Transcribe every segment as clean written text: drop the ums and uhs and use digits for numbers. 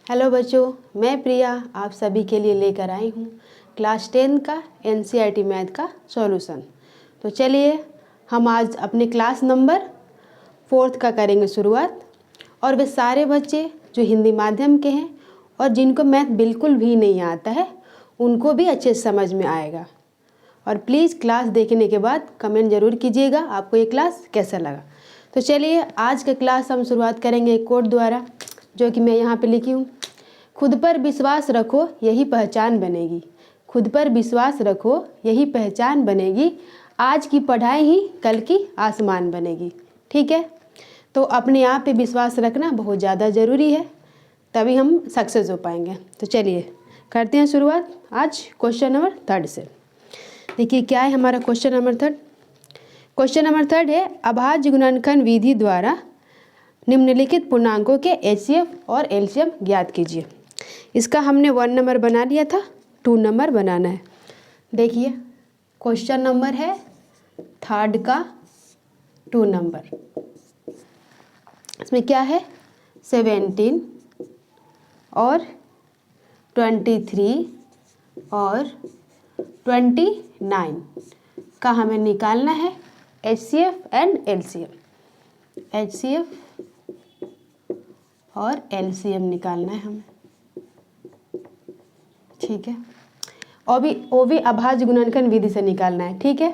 Hello बच्चों, मैं प्रिया आप सभी के लिए लेकर आई हूँ क्लास 10 का एनसीईआरटी मैथ का सॉल्यूशन। तो चलिए हम आज अपने क्लास नंबर 4 का करेंगे शुरुआत। और वे सारे बच्चे जो हिंदी माध्यम के हैं और जिनको मैथ बिल्कुल भी नहीं आता है उनको भी अच्छे से समझ में आएगा। और प्लीज़ क्लास देखने के बाद कमेंट ज़रूर कीजिएगा आपको ये क्लास कैसा लगा। तो चलिए आज का क्लास हम शुरुआत करेंगे एक कोड द्वारा, जो कि मैं यहाँ पे लिखी हूँ। खुद पर विश्वास रखो यही पहचान बनेगी। खुद पर विश्वास रखो यही पहचान बनेगी। आज की पढ़ाई ही कल की आसमान बनेगी। ठीक है, तो अपने आप पे विश्वास रखना बहुत ज़्यादा ज़रूरी है, तभी हम सक्सेस हो पाएंगे। तो चलिए करते हैं शुरुआत आज क्वेश्चन नंबर 3 से। देखिए क्या है हमारा क्वेश्चन नंबर 3। क्वेश्चन नंबर 3 है अभाज्य गुणनखंड विधि द्वारा निम्नलिखित पूर्णांकों के एचसीएफ और एलसीएम ज्ञात कीजिए। इसका हमने 1 नंबर बना लिया था, 2 नंबर बनाना है। देखिए क्वेश्चन नंबर है 3 का 2 नंबर। इसमें क्या है 17 और 23 और 29 का हमें निकालना है एचसीएफ एंड एलसीएम। एचसीएफ और एलसीएम निकालना है हमें। ठीक है, वो भी अभाज्य गुणनखंड विधि से निकालना है। ठीक है,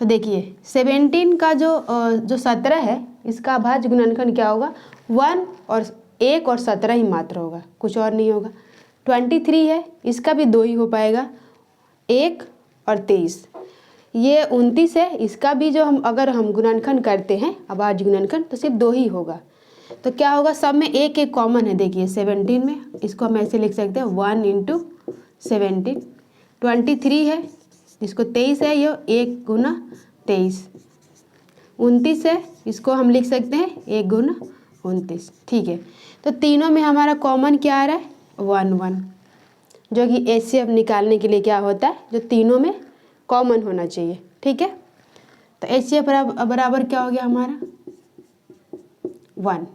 तो देखिए 17 का जो 17 है इसका अभाज्य गुणनखंड क्या होगा 1 और 17 ही मात्र होगा, कुछ और नहीं होगा। 23 है इसका भी 2 ही हो पाएगा, 1 और 23। ये 29 है इसका भी जो अगर हम गुणनखंड करते हैं अभाज्य गुणनखंड तो सिर्फ 2 ही होगा। तो क्या होगा सब में एक एक कॉमन है। देखिए 17 में इसको हम ऐसे लिख सकते हैं 1 × 17। 23 है इसको 23 है, ये 1 × 23। 29 है इसको हम लिख सकते हैं 1 × 29। ठीक है, तो तीनों में हमारा कॉमन क्या आ रहा है 1 1, जो कि एचसीएफ निकालने के लिए क्या होता है जो तीनों में कॉमन होना चाहिए। ठीक है, तो एचसीएफ बराबर क्या हो गया हमारा 1,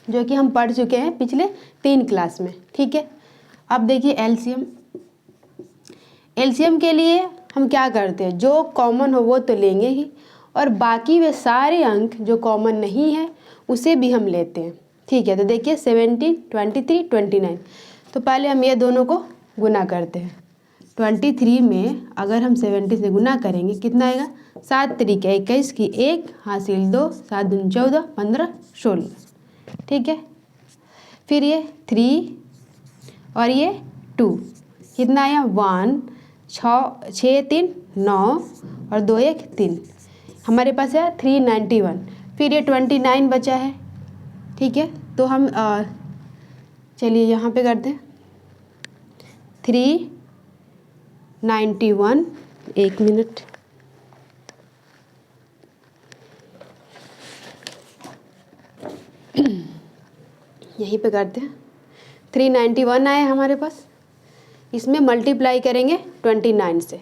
जो कि हम पढ़ चुके हैं पिछले 3 क्लास में। ठीक है, अब देखिए एलसीएम। एलसीएम के लिए हम क्या करते हैं, जो कॉमन हो वो तो लेंगे ही, और बाकी वे सारे अंक जो कॉमन नहीं है उसे भी हम लेते हैं। ठीक है, तो देखिए 17, 23, 29। तो पहले हम ये दोनों को गुना करते हैं। 23 में अगर हम 70 से गुना करेंगे कितना आएगा 7 त्रिक 21 की 1 हासिल 2 7 दूनी 14 15 16। ठीक है, फिर ये 3 और ये 2 कितना आया 1 6 3 9 और 2 1 3, हमारे पास है 391। फिर ये 29 बचा है। ठीक है, तो हम चलिए यहाँ पे करते हैं 391। 1 मिनट, यहीं पे करते हैं। 391 आए हमारे पास, इसमें मल्टीप्लाई करेंगे 29 से।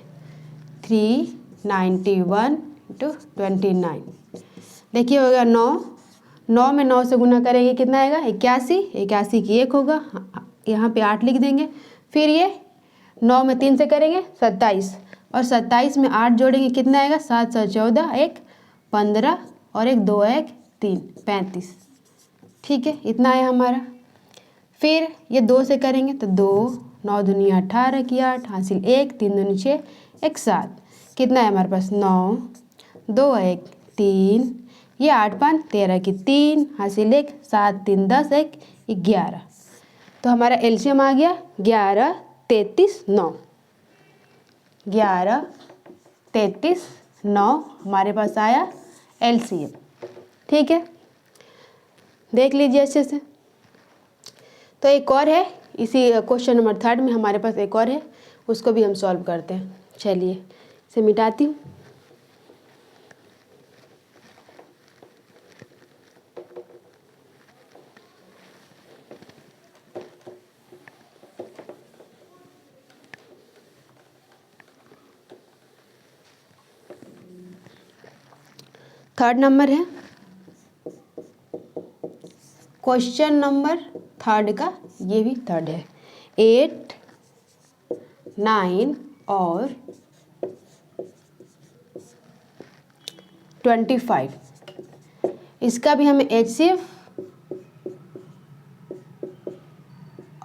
391 × 29 देखिए होगा 9। 9 में 9 से गुना करेंगे कितना आएगा 81। 81 की 1 होगा, यहाँ पे 8 लिख देंगे। फिर ये 9 में 3 से करेंगे 27, और 27 में 8 जोड़ेंगे कितना आएगा 7 7 14 1 15 और 1 2 1 3 35। ठीक है, इतना है हमारा। फिर ये 2 से करेंगे तो 2 9 दूनी 18 की 8 हासिल 1 3 दूनी 6 1 7, कितना है हमारे पास 9 2 1 3, ये 8 5 13 की 3 हासिल 1 7 3 10 1 11। तो हमारा एलसीएम आ गया 11 33 9। 11 33 9 हमारे पास आया एलसीएम। ठीक है, देख लीजिए अच्छे से। तो एक और है इसी क्वेश्चन नंबर 3 में हमारे पास एक और है, उसको भी हम सॉल्व करते हैं। चलिए इसे मिटाती हूँ। थर्ड नंबर है क्वेश्चन नंबर थर्ड का, ये भी थर्ड है, 8, 9 और 25, इसका भी हमें HCF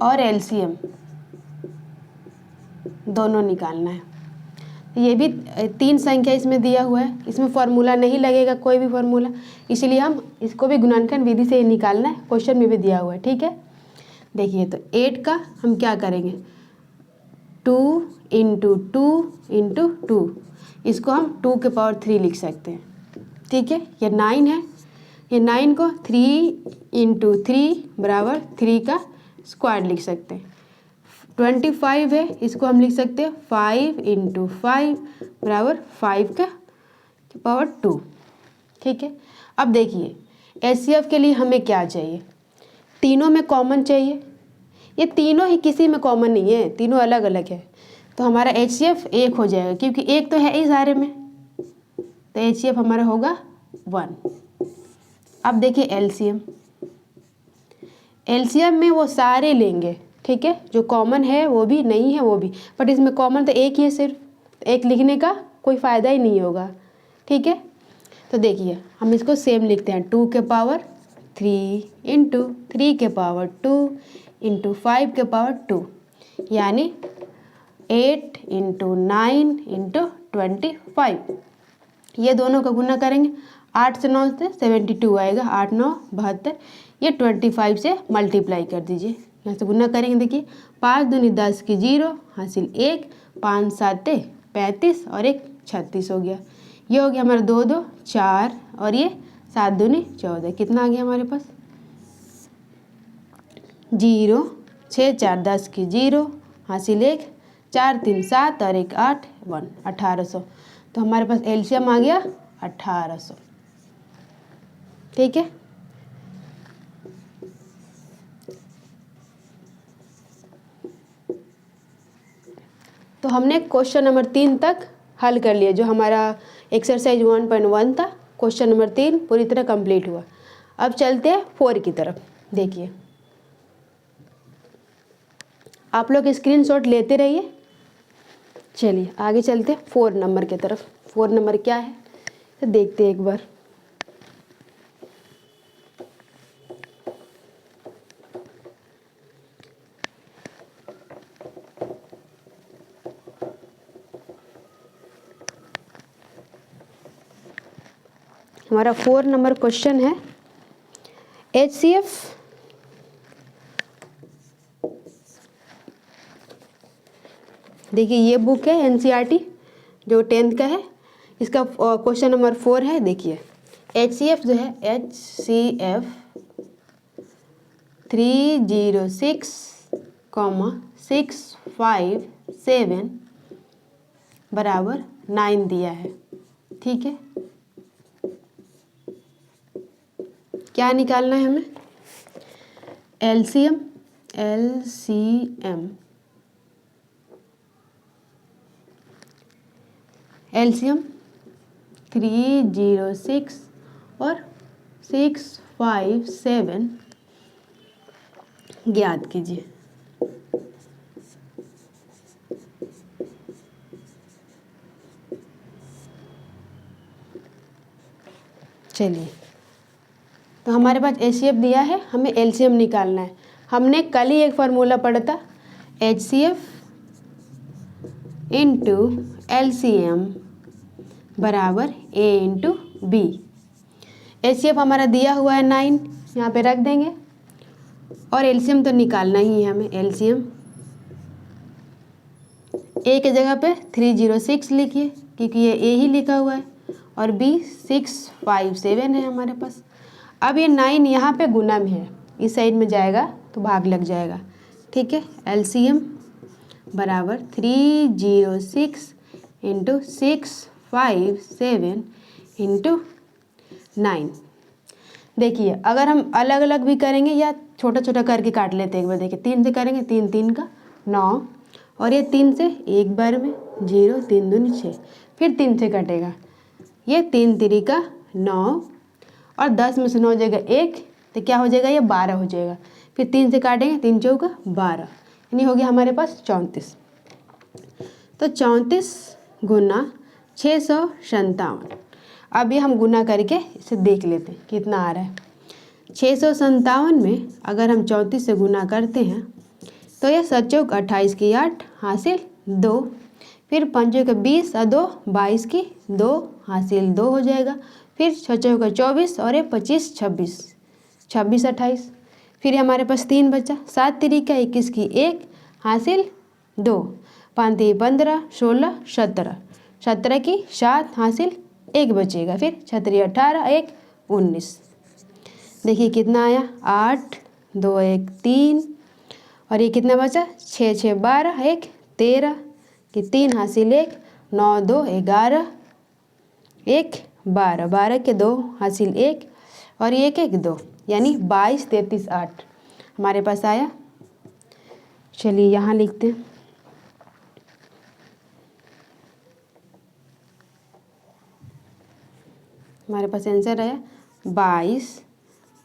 और LCM दोनों निकालना है। ये भी 3 संख्या इसमें दिया हुआ है, इसमें फॉर्मूला नहीं लगेगा कोई भी फॉर्मूला, इसलिए हम इसको भी गुणनखंड विधि से निकालना है, क्वेश्चन में भी दिया हुआ है। ठीक है, देखिए तो 8 का हम क्या करेंगे, 2 × 2 × 2, इसको हम 2 के पावर 3 लिख सकते हैं। ठीक है, ये 9 है, ये 9 को 3 × 3 बराबर 3 का स्क्वायर लिख सकते हैं। 25 है, इसको हम लिख सकते हैं 5 × 5 बराबर 5 का पावर 2। ठीक है, अब देखिए HCF के लिए हमें क्या चाहिए, तीनों में कॉमन चाहिए, ये तीनों ही किसी में कॉमन नहीं है, तीनों अलग अलग है, तो हमारा HCF 1 हो जाएगा, क्योंकि 1 तो है ही सारे में, तो HCF हमारा होगा 1। अब देखिए LCM में वो सारे लेंगे, ठीक है, जो कॉमन है वो भी, नहीं है वो भी, बट इसमें कॉमन तो एक ही है, सिर्फ एक लिखने का कोई फ़ायदा ही नहीं होगा। ठीक है, तो देखिए हम इसको सेम लिखते हैं, 2 के पावर 3 × 3 के पावर 2 × 5 के पावर 2, यानी 8 × 9 × 25। ये दोनों का गुना करेंगे, 8 से 9 से 72 आएगा, 8 9 72, ये 25 से मल्टीप्लाई कर दीजिए, यहाँ से गुना करेंगे, देखिए 5 दूनी 10 की 0 हासिल 1, 5 7 35 और 1 36 हो गया। ये हो गया हमारा 2 2 4 और ये 7 दूनी 14, कितना आ गया हमारे पास 0, 6 4 10 की 0 हासिल 1, 4 3 7 और 1 8 1 1800, तो हमारे पास LCM आ गया 1800। ठीक है, तो हमने क्वेश्चन नंबर 3 तक हल कर लिया, जो हमारा एक्सरसाइज 1.1 था, क्वेश्चन नंबर 3 पूरी तरह कंप्लीट हुआ। अब चलते हैं 4 की तरफ। देखिए आप लोग स्क्रीनशॉट लेते रहिए। चलिए आगे चलते हैं 4 नंबर की तरफ। 4 नंबर क्या है तो देखते हैं एक बार। हमारा 4 नंबर क्वेश्चन है HCF देखिए ये बुक है NCERT जो 10th का है, इसका क्वेश्चन नंबर 4 है। देखिए HCF जो है HCF 306,657 बराबर 9 दिया है। ठीक है, क्या निकालना है हमें LCM 306 और 657 ज्ञात कीजिए। चलिए तो हमारे पास HCF दिया है, हमें LCM निकालना है। हमने कल ही एक फार्मूला पढ़ा था HCF इंटू LCM बराबर A इंटू B। HCF हमारा दिया हुआ है 9, यहाँ पे रख देंगे, और LCM तो निकालना ही है हमें। LCM A के जगह पे 306 लिखिए क्योंकि ये A ही लिखा हुआ है, और B 657 है हमारे पास। अब ये 9 यहाँ पे गुना में है, इस साइड में जाएगा तो भाग लग जाएगा। ठीक है, LCM बराबर 306 इंटू 657 इंटू 9। देखिए अगर हम अलग अलग भी करेंगे या छोटा छोटा करके काट लेते हैं एक बार। देखिए 3 से करेंगे, 3 3 का 9, और ये 3 से एक बार में 0, 3 दूनी 6, फिर 3 से कटेगा, ये 3 3 का 9, और 10 में से 9 जगह 1, तो क्या हो जाएगा, ये 12 हो जाएगा। फिर 3 से काटेंगे, 3 चौका 12, यानी हो गया हमारे पास 34। तो 34 गुना 657। अभी हम गुना करके इसे देख लेते हैं कितना आ रहा है। 657 में अगर हम 34 से गुना करते हैं तो ये 7 चौक 28 की 8 हासिल 2, फिर 5 चौक 20 और 2 22 की 2 हासिल 2 हो जाएगा। फिर 6 चौक 24 और ये 25 26 26 28, फिर हमारे पास 3 बचा, 7 तिरिका 21 की 1 हासिल 2, 5 3 15 16 17 17 की 7 हासिल 1 बचेगा। फिर 6 3 18 1 19। देखिए कितना आया, 8 2 1 3 और ये कितना बचा, 6 6 12 1 13 कि 3 हासिल 1 9 2 11 1 12 12 के 2 हासिल 1 और 1 1 2, यानी 22 33 8 हमारे पास आया। चलिए यहाँ लिखते हैं। हमारे पास आंसर आया 22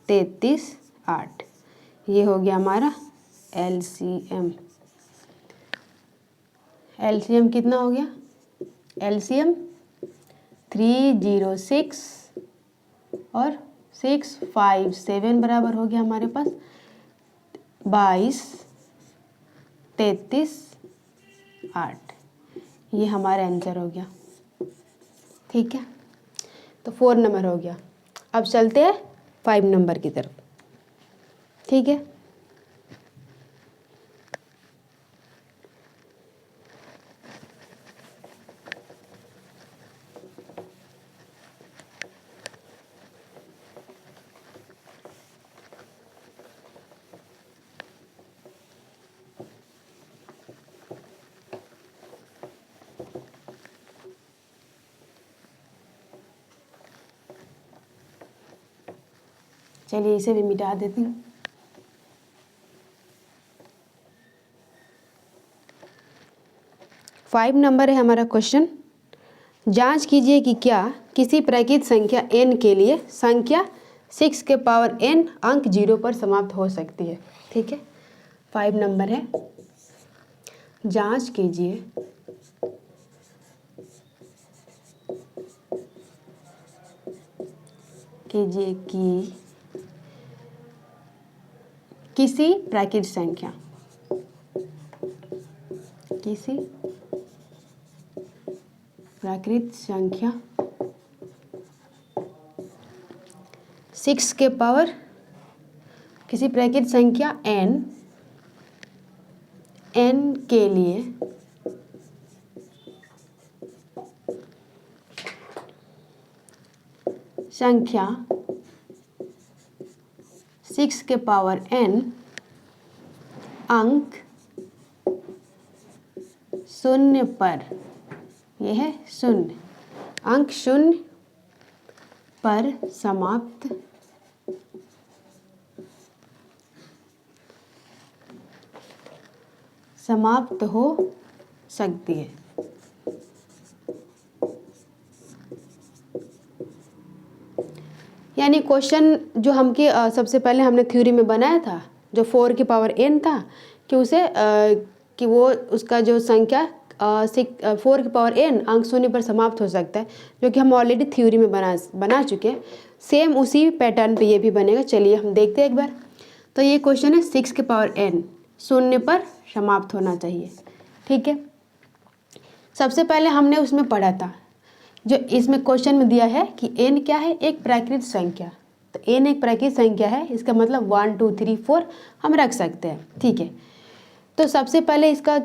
33 8। ये हो गया हमारा LCM। LCM कितना हो गया, LCM 306 और 657 बराबर हो गया हमारे पास 22 33 8। ये हमारा आंसर हो गया। ठीक है, तो 4 नंबर हो गया। अब चलते हैं 5 नंबर की तरफ। ठीक है, चलिए इसे भी मिटा देती हूँ। फाइव नंबर है हमारा क्वेश्चन। जांच कीजिए कि क्या किसी प्राकृत संख्या n के लिए संख्या 6 के पावर n अंक 0 पर समाप्त हो सकती है। ठीक है, 5 नंबर है। जांच कीजिए कि किसी प्राकृत संख्या 6 के पावर किसी प्राकृत संख्या n के लिए संख्या 6 के पावर n अंक 0 पर, यह है 0 अंक 0 पर समाप्त हो सकती है। यानी क्वेश्चन जो सबसे पहले हमने थ्योरी में बनाया था, जो 4 की पावर n था, कि उसे कि वो उसका जो संख्या 4 की पावर n अंक 0 पर समाप्त हो सकता है, जो कि हम ऑलरेडी थ्योरी में बना चुके हैं। सेम उसी पैटर्न पे ये भी बनेगा। चलिए हम देखते हैं एक बार। तो ये क्वेश्चन है 6 के पावर n 0 पर समाप्त होना चाहिए। ठीक है, सबसे पहले हमने उसमें पढ़ा था, जो इसमें क्वेश्चन में दिया है कि n क्या है, एक प्राकृत संख्या। तो n एक प्राकृत संख्या है, इसका मतलब 1 2 3 4 हम रख सकते हैं। ठीक है, तो सबसे पहले इसका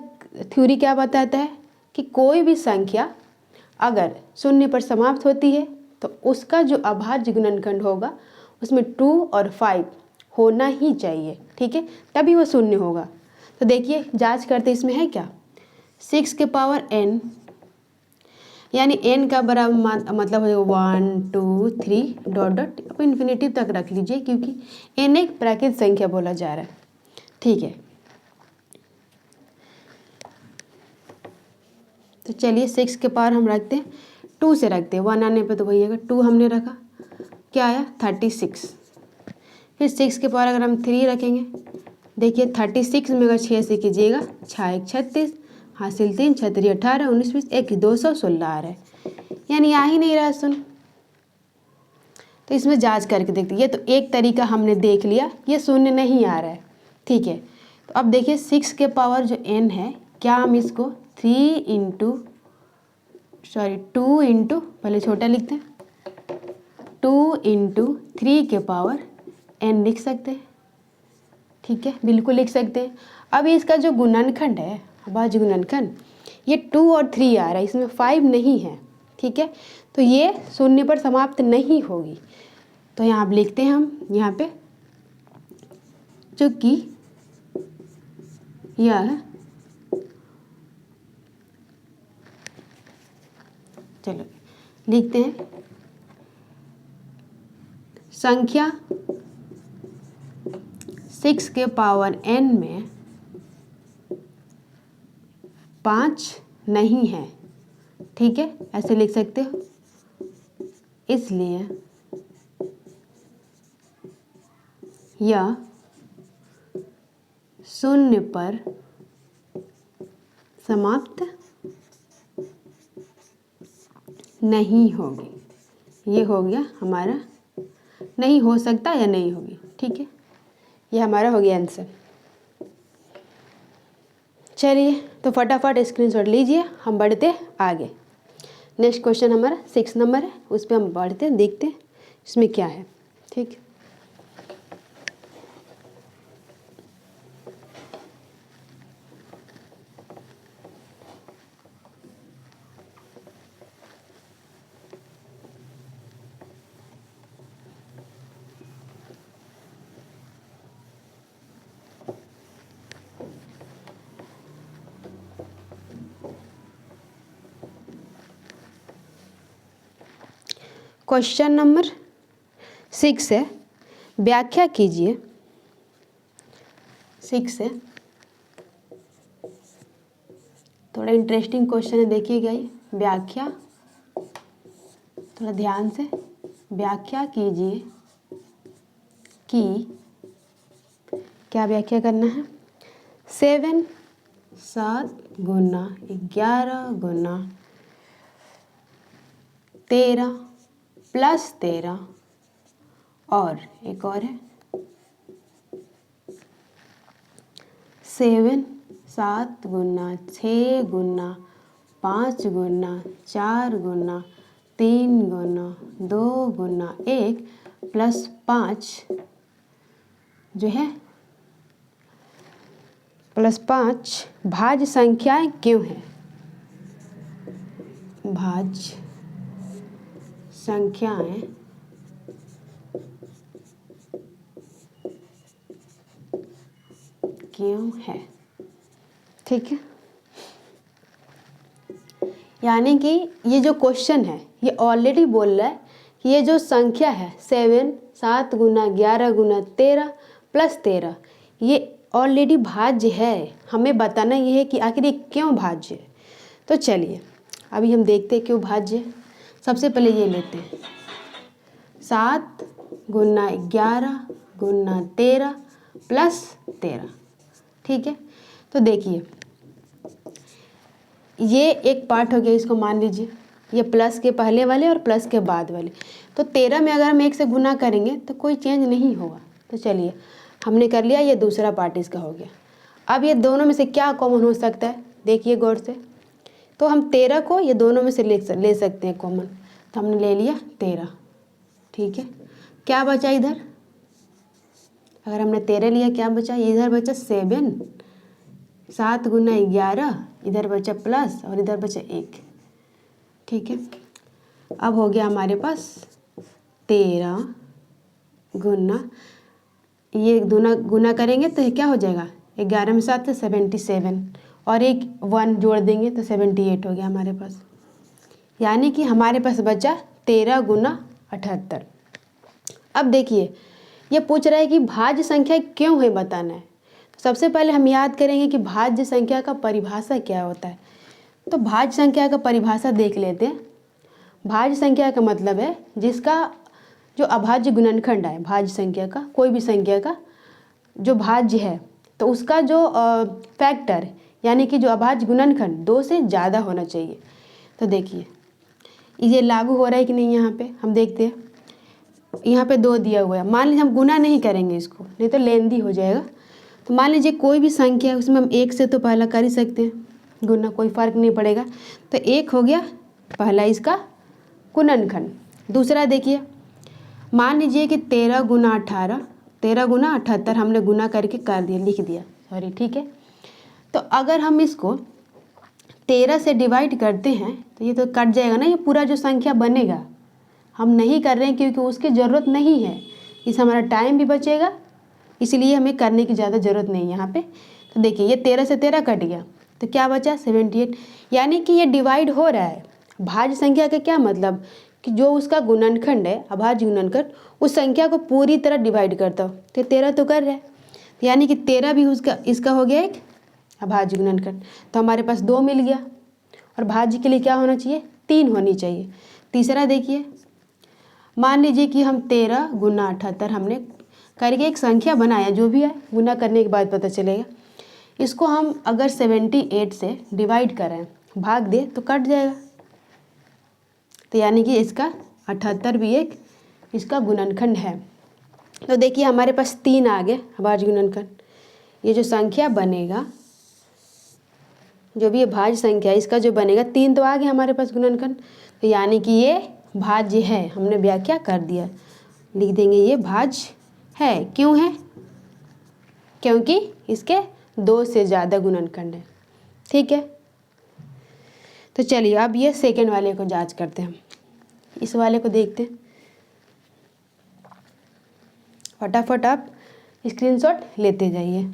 थ्योरी क्या बताता है कि कोई भी संख्या अगर 0 पर समाप्त होती है तो उसका जो अभाज्य गुणनखंड होगा उसमें 2 और 5 होना ही चाहिए। ठीक है, तभी वो 0 होगा। तो देखिए जांच करते इसमें है क्या, 6 के पावर n यानी n का बराबर मतलब है 1 2 3 डॉट डॉट आप इन्फिनिटी तक रख लीजिए, क्योंकि n एक प्राकृत संख्या बोला जा रहा है। ठीक है, तो चलिए 6 के पावर हम रखते हैं 2 से रखते हैं, 1 आने पे तो वही आएगा। 2 हमने रखा, क्या आया 36। फिर 6 के पावर अगर हम 3 रखेंगे, देखिए 36 में अगर 6 से कीजिएगा 6 1 36, हासिल 3 6 3 18 19 20 1 216 आ रहा है, यानी आ ही नहीं रहा है शून्य। तो इसमें जांच करके देखते हैं। ये तो एक तरीका हमने देख लिया, ये शून्य नहीं आ रहा है, ठीक है। तो अब देखिए 6 के पावर जो n है, क्या हम इसको 2 इंटू पहले छोटा लिखते हैं, 2 इंटू 3 के पावर n लिख सकते हैं, ठीक है, बिल्कुल लिख सकते हैं। अब इसका जो गुणनखंड है, भाज्य गुणनखंड, ये 2 और 3 आ रहा है, इसमें 5 नहीं है, ठीक है। तो ये शून्य पर समाप्त नहीं होगी। तो यहाँ आप लिखते हैं हम यहाँ पे, चूँकि यह, चलो लिखते हैं, संख्या 6 के पावर n में 5 नहीं है, ठीक है, ऐसे लिख सकते हो। इसलिए यह शून्य पर समाप्त नहीं होगी। ये हो गया हमारा, नहीं हो सकता या नहीं होगी, ठीक है, ये हमारा हो गया आंसर। चलिए तो फटाफट स्क्रीनशॉट लीजिए, हम बढ़ते आगे। नेक्स्ट क्वेश्चन हमारा 6 नंबर है, उस पर हम बढ़ते हैं, देखते हैं इसमें क्या है, ठीक। क्वेश्चन नंबर 6 है, व्याख्या कीजिए। 6 है, थोड़ा इंटरेस्टिंग क्वेश्चन है, देखिएगा ये। व्याख्या, थोड़ा ध्यान से व्याख्या कीजिए कि, क्या व्याख्या करना है, 7 गुना 11 गुना 13 प्लस 13 और एक और है 7 गुना 6 गुना 5 गुना 4 गुना 3 गुना 2 गुना 1 प्लस 5 जो है प्लस 5 भाज्य संख्याएं क्यों हैं? भाज्य संख्याएं क्यों है, ठीक है। यानी कि ये जो क्वेश्चन है ये ऑलरेडी बोल रहा है कि ये जो संख्या है 7 गुना 11 गुना 13 प्लस 13 ये ऑलरेडी भाज्य है। हमें बताना ये है कि आखिर ये क्यों भाज्य है। तो चलिए अभी हम देखते हैं क्यों भाज्य है। सबसे पहले ये लेते हैं 7 गुना 11 गुना 13 प्लस 13, ठीक है। तो देखिए ये एक पार्ट हो गया, इसको मान लीजिए ये प्लस के पहले वाले और प्लस के बाद वाले। तो 13 में अगर हम 1 से गुना करेंगे तो कोई चेंज नहीं होगा। तो चलिए हमने कर लिया, ये दूसरा पार्ट इसका हो गया। अब ये दोनों में से क्या कॉमन हो सकता है, देखिए गौर से। तो हम 13 को ये दोनों में से ले सकते हैं कॉमन। तो हमने ले लिया 13, ठीक है। क्या बचा इधर, अगर हमने 13 लिया क्या बचा, इधर बचा 7 गुना 11, इधर बचा प्लस और इधर बचा 1, ठीक है। अब हो गया हमारे पास 13 गुना, ये गुना करेंगे तो ये क्या हो जाएगा, 11 में 7 से 77 और एक 1 जोड़ देंगे तो 78 हो गया हमारे पास। यानी कि हमारे पास बचा 13 गुना 78। अब देखिए ये पूछ रहा है कि भाज्य संख्या क्यों है, बताना है। तो सबसे पहले हम याद करेंगे कि भाज्य संख्या का परिभाषा क्या होता है। तो भाज्य संख्या का परिभाषा देख लेते हैं। भाज्य संख्या का मतलब है जिसका जो अभाज्य गुणनखंड है भाज्य संख्या का, कोई भी संख्या का जो भाज्य है, तो उसका जो फैक्टर यानी कि जो अभाज्य गुणनखंड 2 से ज़्यादा होना चाहिए। तो देखिए ये लागू हो रहा है कि नहीं, यहाँ पे हम देखते हैं। यहाँ पे 2 दिया हुआ है, मान लीजिए हम गुना नहीं करेंगे इसको, नहीं तो लेंदी हो जाएगा। तो मान लीजिए कोई भी संख्या है, उसमें हम 1 से तो पहला कर ही सकते हैं गुना, कोई फ़र्क नहीं पड़ेगा। तो 1 हो गया पहला इसका गुणनखंड। दूसरा देखिए, मान लीजिए कि 13 गुना 18, 13 गुना 78 हमने गुना करके कर दिया, लिख दिया, सॉरी, ठीक है। तो अगर हम इसको 13 से डिवाइड करते हैं तो ये तो कट जाएगा ना, ये पूरा जो संख्या बनेगा। हम नहीं कर रहे हैं क्योंकि उसकी ज़रूरत नहीं है, इससे हमारा टाइम भी बचेगा, इसलिए हमें करने की ज़्यादा ज़रूरत नहीं है यहाँ पे। तो देखिए ये 13 से 13 कट गया, तो क्या बचा 78, यानी कि ये डिवाइड हो रहा है। भाज्य संख्या का क्या मतलब कि जो उसका गुणनखंड है, अभाज्य गुणनखंड, उस संख्या को पूरी तरह डिवाइड करता हो। तो 13 तो कर रहा है, यानी कि 13 भी उसका इसका हो गया एक अभाज्य गुणनखंड। तो हमारे पास 2 मिल गया, और भाज्य के लिए क्या होना चाहिए, 3 होनी चाहिए। तीसरा देखिए, मान लीजिए कि हम 13 गुना 78 हमने करके एक संख्या बनाया, जो भी है गुना करने के बाद पता चलेगा। इसको हम अगर 78 से डिवाइड करें, भाग दे, तो कट जाएगा। तो यानी कि इसका 78 भी एक इसका गुणनखंड है। तो देखिए हमारे पास 3 आ गए अभाज्य गुणनखंड। ये जो संख्या बनेगा, जो भी ये भाज्य संख्या है, इसका जो बनेगा 3 तो आ गया हमारे पास गुणनखंड। तो यानी कि ये भाज्य है, हमने व्याख्या कर दिया, लिख देंगे ये भाज्य है। क्यों है, क्योंकि इसके 2 से ज़्यादा गुणनखंड है, ठीक है। तो चलिए अब ये सेकंड वाले को जांच करते हैं, हम इस वाले को देखते हैं। फटाफट आप स्क्रीनशॉट लेते जाइए।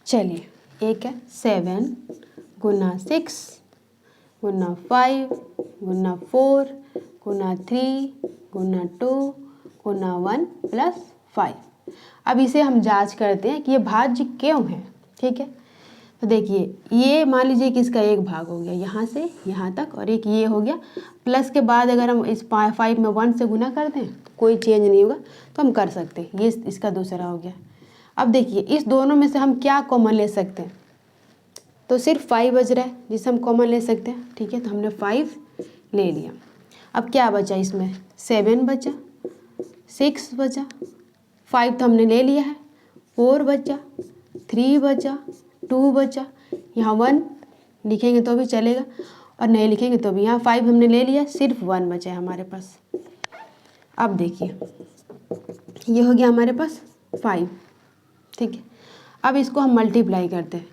चलिए एक है 7 गुना 6 गुना 5 गुना 4 गुना 3 गुना 2 गुना 1 प्लस 5। अब इसे हम जांच करते हैं कि ये भाज्य क्यों है, ठीक है। तो देखिए ये मान लीजिए कि इसका एक भाग हो गया यहाँ से यहाँ तक, और एक ये हो गया। प्लस के बाद अगर हम इस 5 में 1 से गुना कर दें तो कोई चेंज नहीं होगा, तो हम कर सकते हैं। ये इसका दूसरा हो गया। अब देखिए इस दोनों में से हम क्या कॉमन ले सकते हैं, तो सिर्फ 5 बच रहा है जिसे हम कॉमन ले सकते हैं, ठीक है। तो हमने 5 ले लिया। अब क्या बचा इसमें, 7 बचा, 6 बचा, 5 तो हमने ले लिया है, 4 बचा, 3 बचा, 2 बचा, यहाँ 1 लिखेंगे तो भी चलेगा और नहीं लिखेंगे तो भी। यहाँ 5 हमने ले लिया, सिर्फ 1 बचा है हमारे पास। अब देखिए ये हो गया हमारे पास 5, ठीक है। अब इसको हम मल्टीप्लाई करते हैं,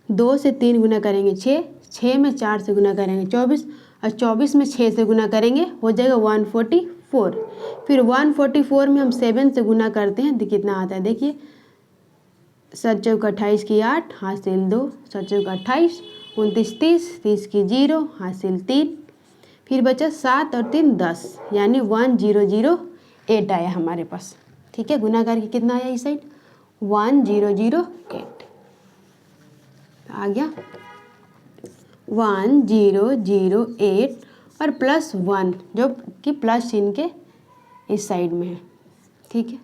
2 से 3 गुना करेंगे 6, 6 में 4 से गुना करेंगे 24, और 24 में 6 से गुना करेंगे हो जाएगा 144। फिर 144 में हम 7 से गुना करते हैं तो कितना आता है, देखिए 7 चौक 28 की 8, हासिल 2, 7 चौक 28, 29 30, 30 की 0, हासिल 3, फिर बचा 7 और 3 10, यानी 1008 आया हमारे पास, ठीक है। गुना करके कितना आया इस साइड, 1008 आ गया, 1008 और प्लस 1 जो कि प्लस चिन्ह के इस साइड में है, ठीक है।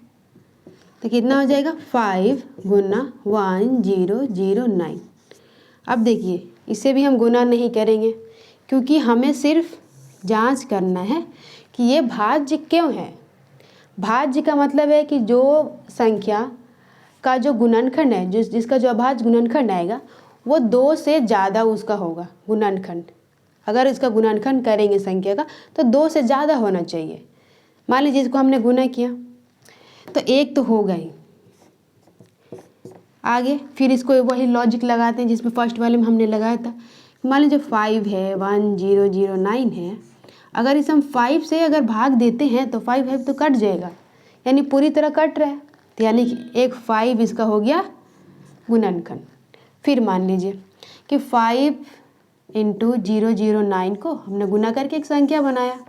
तो कितना हो जाएगा 5 गुना 1009। अब देखिए इसे भी हम गुना नहीं करेंगे क्योंकि हमें सिर्फ जांच करना है कि ये भाज्य क्यों है। भाज्य का मतलब है कि जो संख्या का जो गुणनखंड है, जिसका जो अभाज्य गुणनखंड आएगा वो 2 से ज़्यादा उसका होगा गुणनखंड। अगर इसका गुणनखंड करेंगे संख्या का तो 2 से ज़्यादा होना चाहिए। मान लीजिए इसको हमने गुना किया तो 1 तो होगा ही, आगे फिर इसको वही लॉजिक लगाते हैं जिसमें फर्स्ट वाले में हमने लगाया था। मान लीजिए 5 है, 1009 है, अगर इसे हम 5 से अगर भाग देते हैं तो 5 तो कट जाएगा, यानी पूरी तरह कट रहा है, तो यानी कि एक 5 इसका हो गया गुणनखंड। फिर मान लीजिए कि 5 × 009 को हमने गुना करके एक संख्या बनाया,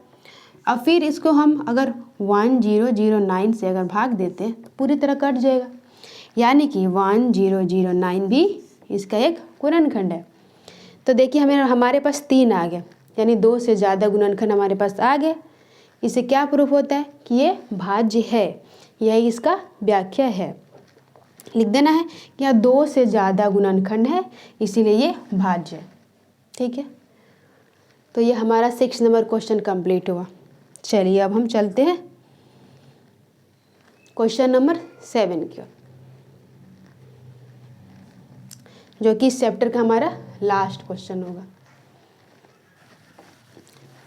अब फिर इसको हम अगर 1009 से अगर भाग देते हैं तो पूरी तरह कट जाएगा, यानी कि 1009 भी इसका एक गुणनखंड है। तो देखिए हमारे पास 3 आ गए, यानी 2 से ज़्यादा गुणनखंड हमारे पास आ गए। इससे क्या प्रूफ होता है कि ये भाज्य है, यही इसका व्याख्या है। लिख देना है कि यहाँ 2 से ज़्यादा गुणनखंड है, इसीलिए ये भाज्य है। ठीक है, तो ये हमारा 6 नंबर क्वेश्चन कंप्लीट हुआ। चलिए अब हम चलते हैं क्वेश्चन नंबर 7 की ओर, जो कि इस चैप्टर का हमारा लास्ट क्वेश्चन होगा।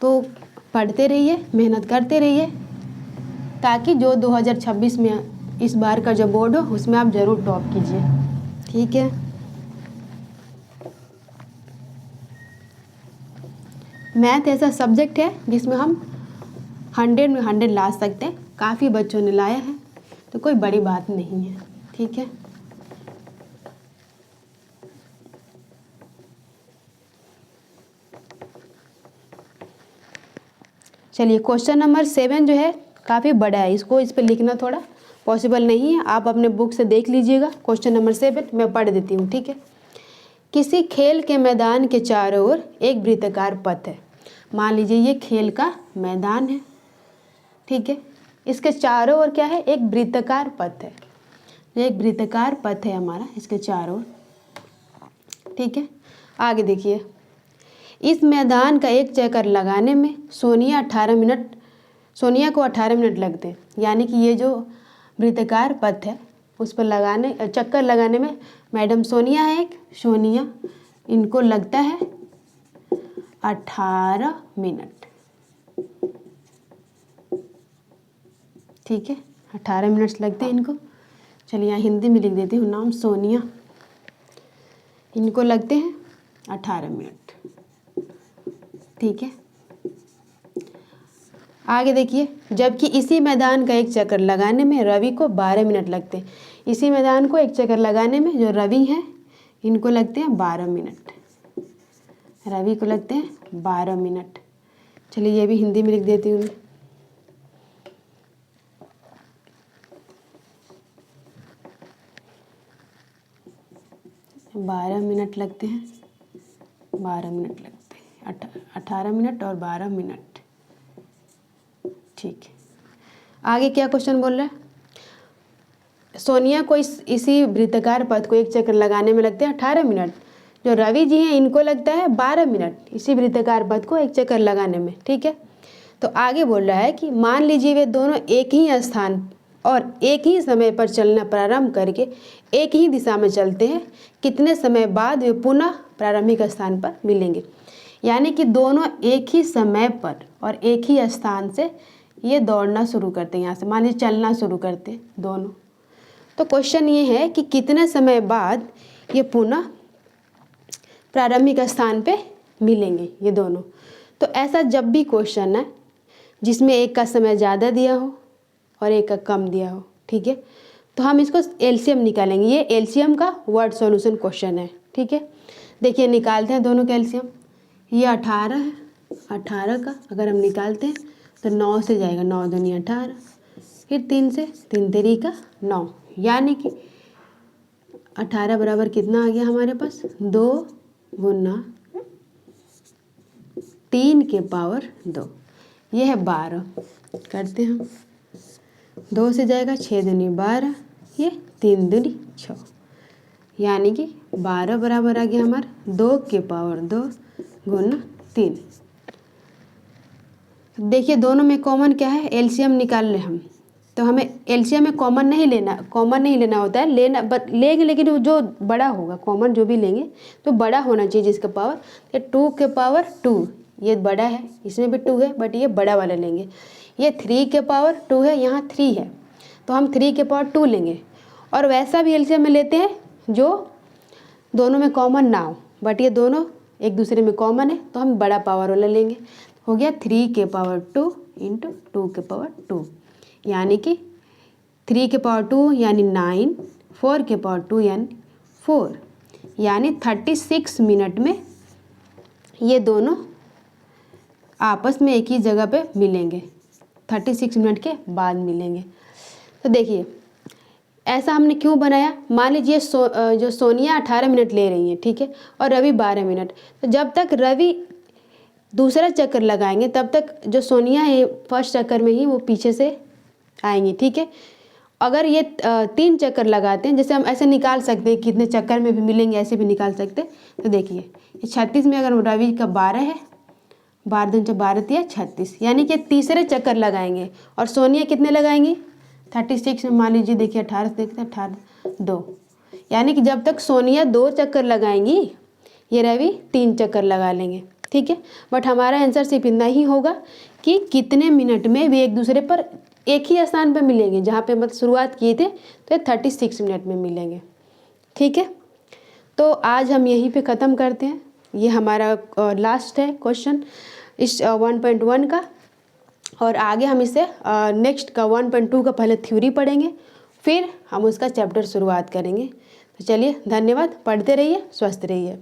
तो पढ़ते रहिए, मेहनत करते रहिए, ताकि जो 2026 में इस बार का जो बोर्ड हो उसमें आप ज़रूर टॉप कीजिए। ठीक है, मैथ ऐसा सब्जेक्ट है जिसमें हम 100 में 100 ला सकते हैं। काफ़ी बच्चों ने लाया है, तो कोई बड़ी बात नहीं है। ठीक है, चलिए क्वेश्चन नंबर 7 जो है काफ़ी बड़ा है, इस पर लिखना थोड़ा पॉसिबल नहीं है। आप अपने बुक से देख लीजिएगा। क्वेश्चन नंबर 7 मैं पढ़ देती हूँ। ठीक है, किसी खेल के मैदान के चारों ओर एक वृत्ताकार पथ है। मान लीजिए ये खेल का मैदान है। ठीक है, इसके चारों ओर क्या है, एक वृत्ताकार पथ है। ये एक वृत्ताकार पथ है हमारा, इसके चारों ओर। ठीक है, आगे देखिए, इस मैदान का एक चक्कर लगाने में सोनिया को 18 मिनट लगते हैं। यानी कि ये जो वृत्ताकार पथ है उस पर चक्कर लगाने में मैडम सोनिया है, सोनिया, इनको लगता है 18 मिनट। ठीक है, 18 मिनट लगते हैं इनको। चलिए यहाँ हिंदी में लिख देती हूँ, नाम सोनिया, इनको लगते हैं 18 मिनट। ठीक है, आगे देखिए, जबकि इसी मैदान का एक चक्कर लगाने में रवि को 12 मिनट लगते हैं। इसी मैदान को एक चक्कर लगाने में जो रवि हैं इनको लगते हैं 12 मिनट। रवि को लगते हैं 12 मिनट। चलिए ये भी हिंदी में लिख देती हूँ। 12 मिनट लगते हैं, 12 मिनट लगते हैं, 18 मिनट और 12 मिनट। ठीक है, आगे क्या क्वेश्चन बोल रहा है, सोनिया को इसी वृत्ताकार पथ को एक चक्कर लगाने में लगते हैं 18 मिनट। जो रवि जी हैं इनको लगता है 12 मिनट इसी वृत्ताकार पथ को एक चक्कर लगाने में। ठीक है, तो आगे बोल रहा है कि मान लीजिए वे दोनों एक ही स्थान और एक ही समय पर चलना प्रारंभ करके एक ही दिशा में चलते हैं, कितने समय बाद वे पुनः प्रारंभिक स्थान पर मिलेंगे। यानी कि दोनों एक ही समय पर और एक ही स्थान से ये दौड़ना शुरू करते हैं। यहाँ से मान लीजिए चलना शुरू करते हैं दोनों, तो क्वेश्चन ये है कि कितने समय बाद ये पुनः प्रारंभिक स्थान पे मिलेंगे ये दोनों। तो ऐसा जब भी क्वेश्चन है जिसमें एक का समय ज़्यादा दिया हो और एक का कम दिया हो, ठीक है, तो हम इसको एलसीएम निकालेंगे। ये एलसीएम का वर्ड सॉल्यूशन क्वेश्चन है। ठीक है, देखिए निकालते हैं दोनों का एलसीएम। ये 18 है, 18 का अगर हम निकालते हैं तो 9 से जाएगा, 9 दूनी 18, फिर 3 से, 3 तेरी का 9, यानी कि 18 बराबर कितना आ गया हमारे पास, 2 गुना 3 के पावर 2, ये है 12। करते हैं हम, 2 से जाएगा 6 दूनी 12, ये 3 दूनी 6, यानी कि 12 बराबर आ गया हमारा 2 के पावर 2 गुना 3। देखिए दोनों में कॉमन क्या है, एलसीएम निकाल ले हम, तो हमें एलसीएम में कॉमन नहीं लेना होता है, लेंगे लेकिन जो बड़ा होगा, कॉमन जो भी लेंगे तो बड़ा होना चाहिए जिसका पावर। ये 2 के पावर 2, ये बड़ा है, इसमें भी 2 है बट ये बड़ा वाला लेंगे। ये 3 के पावर 2 है, यहाँ 3 है तो हम 3 के पावर 2 लेंगे। और वैसा भी एलसीएम में लेते हैं जो दोनों में कॉमन ना हो, बट ये दोनों एक दूसरे में कॉमन है तो हम बड़ा पावर वाला लेंगे। हो गया 3 के पावर 2 इंटू 2 के पावर 2, यानी कि 3 के पावर 2 यानी 9, 4 के पावर 2 यानी 4, यानी 36 मिनट में ये दोनों आपस में एक ही जगह पे मिलेंगे, 36 मिनट के बाद मिलेंगे। तो देखिए ऐसा हमने क्यों बनाया, मान लीजिए जो सोनिया 18 मिनट ले रही हैं, ठीक है, और रवि 12 मिनट। तो जब तक रवि दूसरा चक्कर लगाएंगे तब तक जो सोनिया है फर्स्ट चक्कर में ही वो पीछे से आएंगी, ठीक है। अगर ये 3 चक्कर लगाते हैं, जैसे हम ऐसे निकाल सकते हैं कितने चक्कर में भी मिलेंगे, ऐसे भी निकाल सकते हैं। तो देखिए ये 36 में अगर रवि का 12 है, 12 दूनी 12 36, यानी कि तीसरे चक्कर लगाएंगे। और सोनिया कितने लगाएंगी, 36 में मान लीजिए, देखिए 18 से देखते हैं, 18 2, यानी कि जब तक सोनिया 2 चक्कर लगाएंगी ये रवि 3 चक्कर लगा लेंगे, ठीक है। बट हमारा आंसर सिर्फ इतना ही होगा कि कितने मिनट में वे एक दूसरे पर एक ही स्थान पर मिलेंगे, जहाँ पे मतलब शुरुआत किए थे तो 36 मिनट में मिलेंगे, ठीक है। तो आज हम यहीं पे ख़त्म करते हैं। ये हमारा लास्ट है क्वेश्चन इस 1.1 का, और आगे हम इसे नेक्स्ट का 1.2 का पहले थ्योरी पढ़ेंगे, फिर हम उसका चैप्टर शुरुआत करेंगे। तो चलिए धन्यवाद, पढ़ते रहिए, स्वस्थ रहिए।